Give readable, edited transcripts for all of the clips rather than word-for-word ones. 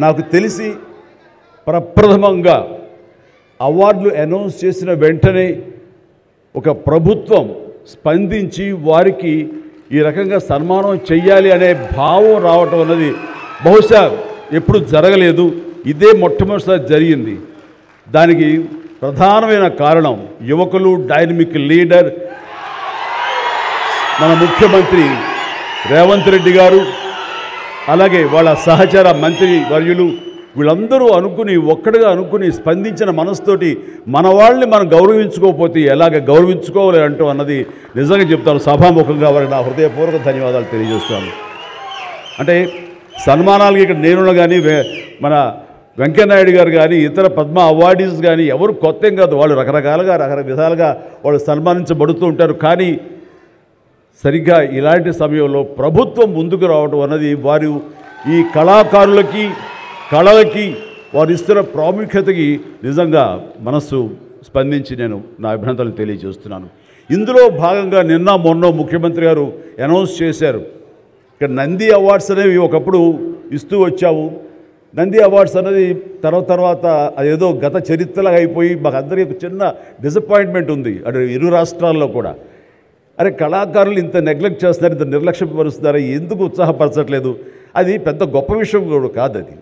నాకు తెలిసి ప్రప్రథమంగా అవార్డులు అనౌన్స్ చేసిన వెంటనే ఒక ప్రభుత్వం స్పందించి వారికి ఈ రకంగా సన్మానం చెయ్యాలి అనే భావం రావటం అన్నది బహుశా ఎప్పుడు జరగలేదు. ఇదే మొట్టమొదటిసారి జరిగింది. దానికి ప్రధానమైన కారణం యువకులు, డైనమిక్ లీడర్ మన ముఖ్యమంత్రి రేవంత్ రెడ్డి గారు, అలాగే వాళ్ళ సహచర మంత్రి వర్యులు వీళ్ళందరూ అనుకుని ఒక్కడిగా అనుకుని స్పందించిన మనసుతోటి మన వాళ్ళని మనం గౌరవించుకోకపోతే ఎలాగ గౌరవించుకోవాలి అంటూ అన్నది నిజంగా చెప్తాను. సభాముఖంగా వారికి నా హృదయపూర్వక ధన్యవాదాలు తెలియజేస్తాను. అంటే సన్మానాలకి ఇక్కడ నేను కానీ మన వెంకయ్యనాయుడు గారు కానీ ఇతర పద్మ అవార్డీస్ కానీ ఎవరు కొత్త ఏం కాదు. వాళ్ళు రకరకాలుగా విధాలుగా వాళ్ళు సన్మానించబడుతూ ఉంటారు. కానీ సరిగ్గా ఇలాంటి సమయంలో ప్రభుత్వం ముందుకు రావడం అన్నది వారు ఈ కళాకారులకి కళలకి వారు ఇస్తున్న ప్రాముఖ్యతకి నిజంగా మనస్సు స్పందించి నేను నా అభినందనలు తెలియజేస్తున్నాను. ఇందులో భాగంగా నిన్న మొన్న ముఖ్యమంత్రి గారు అనౌన్స్ చేశారు. ఇక్కడ నంది అవార్డ్స్ అనేవి ఒకప్పుడు ఇస్తూ వచ్చాము. నంది అవార్డ్స్ అనేది తర్వాత అదేదో గత చరిత్రలాగా అయిపోయి మాకు అందరికీ చిన్న డిసప్పాయింట్మెంట్ ఉంది అటు ఇరు రాష్ట్రాల్లో కూడా. అరే కళాకారులు ఇంత నెగ్లెక్ట్ చేస్తున్నారు, ఇంత నిర్లక్ష్యపరుస్తున్నారు, ఎందుకు ఉత్సాహపరచట్లేదు? అది పెద్ద గొప్ప విషయం కూడా కాదు అది.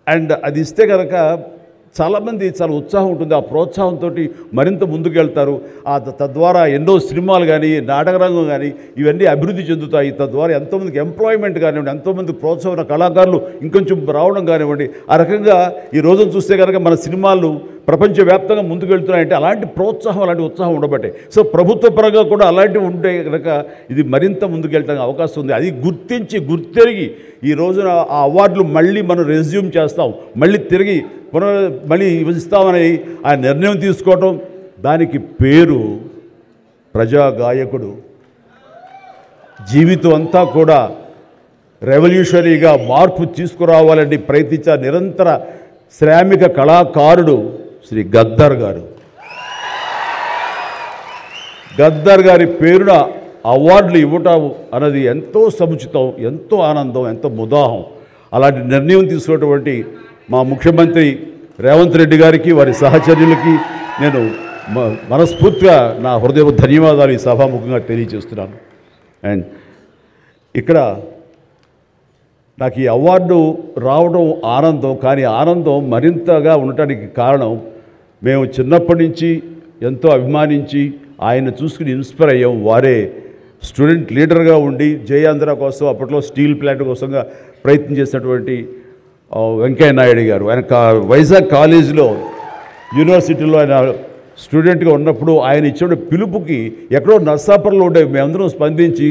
అండ్ అది ఇస్తే కనుక చాలామంది చాలా ఉత్సాహం ఉంటుంది. ఆ ప్రోత్సాహంతో మరింత ముందుకు వెళ్తారు. తద్వారా ఎన్నో సినిమాలు కానీ నాటకరంగం కానీ ఇవన్నీ అభివృద్ధి చెందుతాయి. తద్వారా ఎంతోమందికి ఎంప్లాయ్మెంట్ కానివ్వండి, ఎంతోమంది ప్రోత్సాహన కళాకారులు ఇంకొంచెం రావడం కానివ్వండి. ఆ రకంగా ఈ రోజున చూస్తే కనుక మన సినిమాలు ప్రపంచవ్యాప్తంగా ముందుకు వెళ్తున్నాయంటే అలాంటి ప్రోత్సాహం, అలాంటి ఉత్సాహం ఉండబట్టే. సో ప్రభుత్వ పరంగా కూడా అలాంటివి ఉంటే కనుక ఇది మరింత ముందుకు వెళ్ళడానికి అవకాశం ఉంది. అది గుర్తెరిగి ఈ రోజున ఆ అవార్డులు మళ్ళీ మనం రెజ్యూమ్ చేస్తాం, మళ్ళీ తిరిగి మళ్ళీ ఇస్తామని ఆ నిర్ణయం తీసుకోవటం, దానికి పేరు ప్రజాగాయకుడు. జీవితం అంతా కూడా రెవల్యూషనరీగా మార్పు తీసుకురావాలని ప్రయత్నించే నిరంతర శ్రామిక కళాకారుడు శ్రీ గద్దర్ గారు. గద్దర్ గారి పేరున అవార్డులు ఇవ్వటం అన్నది ఎంతో సముచితం, ఎంతో ఆనందం, ఎంతో ముదాహం. అలాంటి నిర్ణయం తీసుకున్నటువంటి మా ముఖ్యమంత్రి రేవంత్ రెడ్డి గారికి, వారి సహచర్యులకి నేను మనస్ఫూర్తిగా నా హృదయ ధన్యవాదాలు ఈ సభాముఖంగా తెలియజేస్తున్నాను. అండ్ ఇక్కడ నాకు ఈ అవార్డు రావడం ఆనందం, కానీ ఆనందం మరింతగా ఉండటానికి కారణం మేము చిన్నప్పటి నుంచి ఎంతో అభిమానించి ఆయన చూసుకుని ఇన్స్పైర్ అయ్యాం. వారే స్టూడెంట్ లీడర్గా ఉండి జయాంధ్ర కోసం అప్పట్లో స్టీల్ ప్లాంట్ కోసంగా ప్రయత్నం చేసినటువంటి వెంకయ్యనాయుడు గారు. ఆయన వైజాగ్ కాలేజీలో యూనివర్సిటీలో ఆయన స్టూడెంట్గా ఉన్నప్పుడు ఆయన ఇచ్చిన పిలుపుకి ఎక్కడో నర్సాపురంలో ఉండే మేమందరం స్పందించి